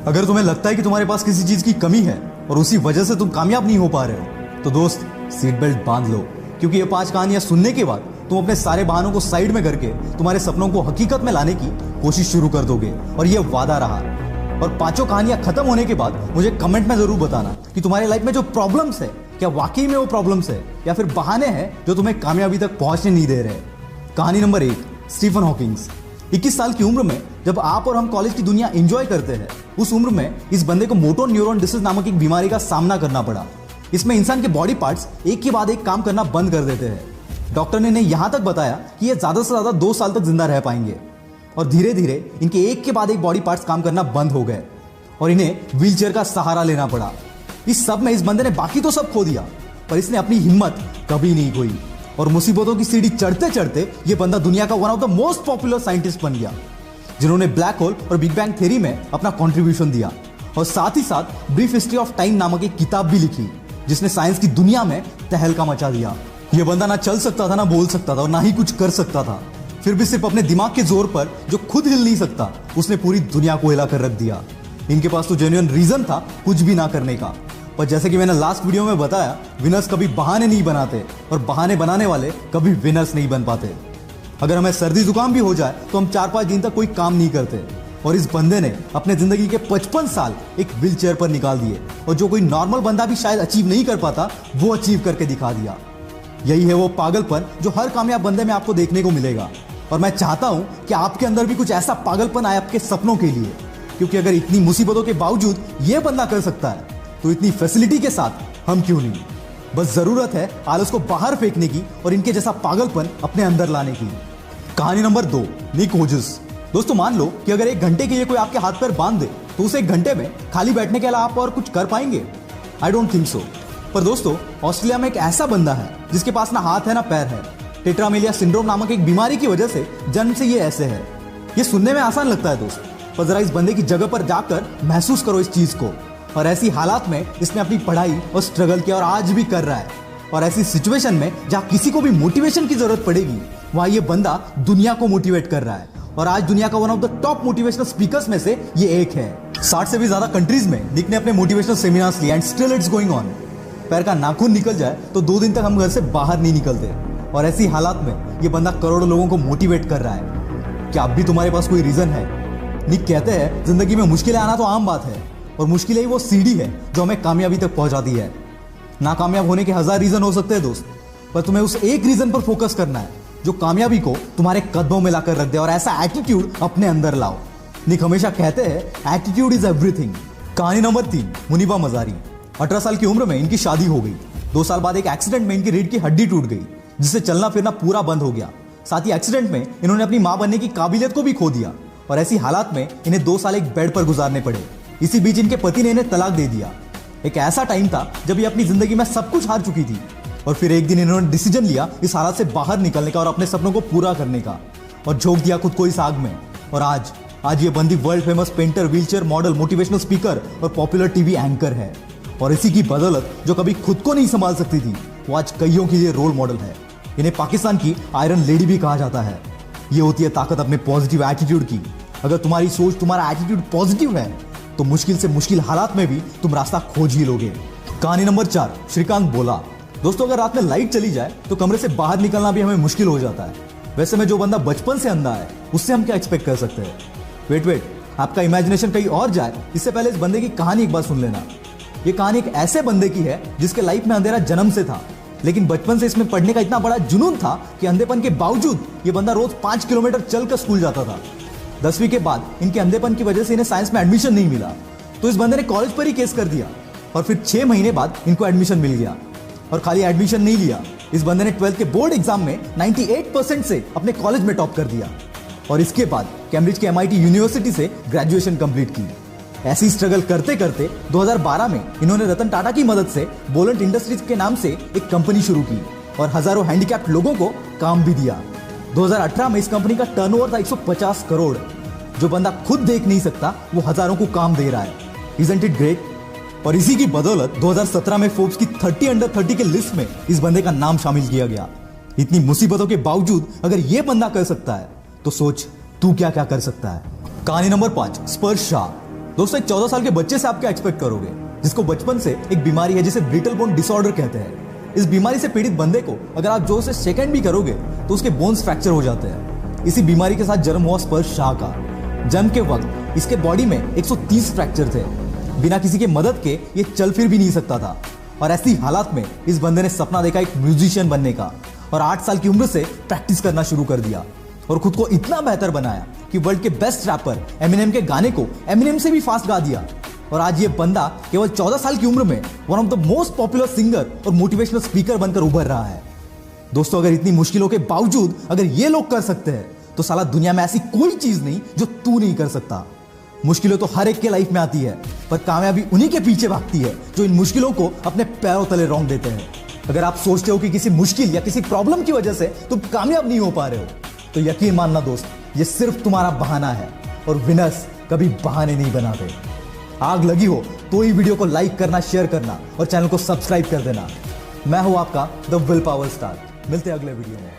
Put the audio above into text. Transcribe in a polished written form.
अगर तुम्हें लगता है कि तुम्हारे पास किसी चीज की कमी है और उसी वजह से तुम कामयाब नहीं हो पा रहे हो, तो दोस्त सीट बेल्ट बांध लो, क्योंकि ये 5 कहानियां सुनने के बाद तुम अपने सारे बहानों को साइड में करके तुम्हारे सपनों को हकीकत में लाने की कोशिश शुरू कर दोगे। और ये वादा रहा। और 5 कहानियां खत्म होने के बाद मुझे कमेंट में जरूर बताना कि तुम्हारे लाइफ में जो प्रॉब्लम्स है, क्या वाकई में वो प्रॉब्लम्स है या फिर बहाने हैं जो तुम्हें कामयाबी तक पहुंचने नहीं दे रहे। कहानी नंबर 1, स्टीफन हॉकिंग्स। 21 साल की उम्र में जब आप और हम कॉलेज की दुनिया एंजॉय करते हैं, उस उम्र में इस बंदे को मोटर न्यूरॉन डिसीज नामक एक बीमारी का सामना करना पड़ा। इसमें इंसान के बॉडी पार्ट्स एक के बाद एक काम करना बंद कर देते हैं। डॉक्टर ने इन्हें यहां तक बताया कि ये ज्यादा से ज्यादा 2 साल तक जिंदा रह पाएंगे। और धीरे धीरे इनके एक के बाद एक बॉडी पार्ट्स काम करना बंद हो गए और इन्हें व्हीलचेयर का सहारा लेना पड़ा। इस सब में इस बंदे ने बाकी तो सब खो दिया, पर इसने अपनी हिम्मत कभी नहीं खोई और मुसीबतों की सीढ़ी चढ़ते चढ़ते ये बंदा दुनिया का one of the most popular scientist बन गया, जिन्होंने ब्लैक होल और बिग बैंग थ्योरी में अपना कंट्रीब्यूशन दिया। और साथ ही साथ ब्रीफ हिस्ट्री ऑफ टाइम नामक एक किताब भी लिखी, जिसने साइंस की दुनिया में तहलका मचा दिया। यह बंदा ना चल सकता था, ना बोल सकता था और ना ही कुछ कर सकता था, फिर भी सिर्फ अपने दिमाग के जोर पर, जो खुद हिल नहीं सकता, उसने पूरी दुनिया को हिला कर रख दिया। इनके पास तो जेन्युइन रीजन था कुछ भी ना करने का, पर जैसे कि मैंने लास्ट वीडियो में बताया, विनर्स कभी बहाने नहीं बनाते और बहाने बनाने वाले कभी विनर्स नहीं बन पाते। अगर हमें सर्दी जुकाम भी हो जाए तो हम 4-5 दिन तक कोई काम नहीं करते, और इस बंदे ने अपने जिंदगी के 55 साल एक व्हील चेयर पर निकाल दिए, और जो कोई नॉर्मल बंदा भी शायद अचीव नहीं कर पाता, वो अचीव करके दिखा दिया। यही है वो पागलपन जो हर कामयाब बंदे में आपको देखने को मिलेगा। और मैं चाहता हूं कि आपके अंदर भी कुछ ऐसा पागलपन आए आपके सपनों के लिए, क्योंकि अगर इतनी मुसीबतों के बावजूद ये बंदा कर सकता है, तो इतनी फैसिलिटी के साथ हम क्यों नहीं। बस जरूरत है आलस को बाहर फेंकने की और इनके जैसा पागलपन अपने अंदर लाने की। कहानी नंबर 2, निक वोजस। दोस्तों मान लो कि अगर 1 घंटे के लिए कोई आपके हाथ पैर बांध दे, तो उस 1 घंटे में खाली बैठने के अलावा आप और कुछ कर पाएंगे? I don't think so. पर दोस्तों, ऑस्ट्रेलिया में एक ऐसा बंदा है जिसके पास ना हाथ है ना पैर है। टेट्रामेलिया सिंड्रोम नामक एक बीमारी की वजह से जन्म से ये ऐसे है। ये सुनने में आसान लगता है दोस्त, पर जरा इस बंदे की जगह पर जाकर महसूस करो इस चीज को। और ऐसी हालात में इसने अपनी पढ़ाई और स्ट्रगल किया और आज भी कर रहा है। और ऐसी सिचुएशन में जहां किसी को भी मोटिवेशन की जरूरत पड़ेगी, वहां ये बंदा दुनिया को मोटिवेट कर रहा है। और आज दुनिया का one of the top motivational speakers में से ये एक है। 60 से भी ज्यादा कंट्रीज में निक ने अपने मोटिवेशनल सेमिनार्स लिए and still it's going on. पैर का नाखून निकल जाए तो 2 दिन तक हम घर से बाहर नहीं निकलते, और ऐसी हालात में ये बंदा करोड़ों लोगों को मोटिवेट कर रहा है। क्या अब भी तुम्हारे पास कोई रीजन है? निक कहते हैं जिंदगी में मुश्किलें आना तो आम बात है, और मुश्किलें ही वो सीढ़ी है जो हमें कामयाबी तक पहुंचाती है। नाकामयाब होने के 1000 रीजन हो सकते हैं दोस्त, पर तुम्हें उस एक रीजन पर फोकस करना है जो कामयाबी को तुम्हारे कदमों में लाकर रख दे, और ऐसा एटीट्यूड अपने अंदर लाओ। निक हमेशा कहते हैं एटीट्यूड इज एवरीथिंग। कहानी नंबर 3, मुनीबा मजारी। 18 साल की उम्र में इनकी शादी हो गई। 2 साल बाद एक एक्सीडेंट में इनकी रीढ़ की हड्डी टूट गई, जिससे चलना फिरना पूरा बंद हो गया। साथ ही एक्सीडेंट में इन्होंने अपनी मां बनने की काबिलियत को भी खो दिया, और ऐसी हालात में इन्हें 2 साल एक बेड पर गुजारने पड़े। इसी बीच इनके पति ने इन्हें तलाक दे दिया। एक ऐसा टाइम था जब ये अपनी जिंदगी में सब कुछ हार चुकी थी, और फिर एक दिन इन्होंने डिसीजन लिया इस हालात से बाहर निकलने का और अपने सपनों को पूरा करने का, और झोंक दिया खुद को इस आग में। और आज ये बंदी world famous painter, wheelchair model, motivational speaker और पॉपुलर टीवी एंकर है। और इसी की बदौलत जो कभी खुद को नहीं संभाल सकती थी, वो आज कईयों के लिए रोल मॉडल है। इन्हें पाकिस्तान की आयरन लेडी भी कहा जाता है। ये होती है ताकत अपने पॉजिटिव एटीट्यूड की। अगर तुम्हारी सोच, तुम्हारा एटीट्यूड पॉजिटिव है, तो मुश्किल से मुश्किल हालात में भी तुम रास्ता खोज ही लोगे। कहानी नंबर 4, श्रीकांत बोला। दोस्तों, अगर रात में लाइट चली जाए तो कमरे से बाहर निकलना भी हमें मुश्किल हो जाता है। वैसे में जो बंदा बचपन से अंधा है, उससे हम क्या एक्सपेक्ट कर सकते हैं? वेट, आपका इमेजिनेशन कहीं और जाए इससे पहले इस बंदे की कहानी एक बार सुन लेना। ये कहानी एक ऐसे बंदे की है जिसके लाइफ में अंधेरा जन्म से था, लेकिन बचपन से इसमें पढ़ने का इतना बड़ा जुनून था कि अंधेपन के बावजूद ये बंदा रोज 5 किलोमीटर चलकर स्कूल जाता था। 10वीं के बाद इनके अंधेपन की वजह से इन्हें साइंस में एडमिशन नहीं मिला, तो इस बंदे ने कॉलेज पर ही केस कर दिया, और फिर 6 महीने बाद इनको एडमिशन मिल गया। और खाली एडमिशन नहीं लिया, इस बंदे ने 12th के बोर्ड एग्जाम में 98% से अपने कॉलेज में टॉप कर दिया, और इसके बाद कैम्ब्रिज के MIT यूनिवर्सिटी से ग्रेजुएशन कंप्लीट की। ऐसी स्ट्रगल करते करते 2012 में इन्होंने रतन टाटा की मदद से बोलेंट इंडस्ट्रीज के नाम से एक कंपनी शुरू की, और हजारों हैंडीकैप्ड लोगों को काम भी दिया। 2018 में इस कंपनी का टर्नओवर था 150 करोड़। जो बंदा खुद देख नहीं सकता, वो हजारों को काम दे रहा है। Isn't it great? और इसी की बदौलत 2017 में फोर्ब्स की 30 अंडर 30 के लिस्ट में इस बंदे का नाम शामिल किया गया। इतनी मुसीबतों के बावजूद अगर ये बंदा कर सकता है, तो सोच तू क्या क्या कर सकता है। कहानी नंबर 5, स्पर्श शाह। दोस्तों, एक 14 साल के बच्चे से आप क्या एक्सपेक्ट करोगे, जिसको बचपन से एक बीमारी है जिसे ब्रिटल बोन डिसऑर्डर कहते हैं। इस बीमारी से पीड़ित बंदे को अगर आप जोर से सेकंड भी करोगे तो उसके बोन्स फ्रैक्चर हो जाते हैं। इसी बीमारी के साथ जन्म हुआ स्पर्श शाह का। जन्म के वक्त इसके बॉडी में 130 फ्रैक्चर थे। बिना किसी के मदद के ये चल फिर भी नहीं सकता था। और ऐसी हालात में इस बंदे ने सपना देखा एक म्यूजिशियन बनने का और 8 साल की उम्र से प्रैक्टिस करना शुरू कर दिया और खुद को इतना बेहतर बनाया कि वर्ल्ड के बेस्ट रैपर एमिनेम के गाने को एमिनेम से भी फास्ट गा दिया। और आज ये बंदा केवल 14 साल की उम्र में one of the most popular singer और मोटिवेशनल स्पीकर बनकर उभर रहा है। दोस्तों, अगर इतनी मुश्किलों के बावजूद अगर ये लोग कर सकते हैं तो साला दुनिया में ऐसी कोई चीज नहीं जो तू नहीं कर सकता। मुश्किलें तो हर एक के लाइफ में आती है, पर कामयाबी उन्हीं के पीछे भागती है जो इन मुश्किलों को अपने पैरों तले रौंद देते हैं। अगर आप सोचते हो कि किसी मुश्किल या किसी प्रॉब्लम की वजह से तुम कामयाब नहीं हो पा रहे हो तो यकीन मानना दोस्त, ये सिर्फ तुम्हारा बहाना है और विनर्स कभी बहाने नहीं बनाते। आग लगी हो तो ही वीडियो को लाइक करना, शेयर करना और चैनल को सब्सक्राइब कर देना। मैं हूं आपका द विल पावर स्टार। मिलते हैं अगले वीडियो में।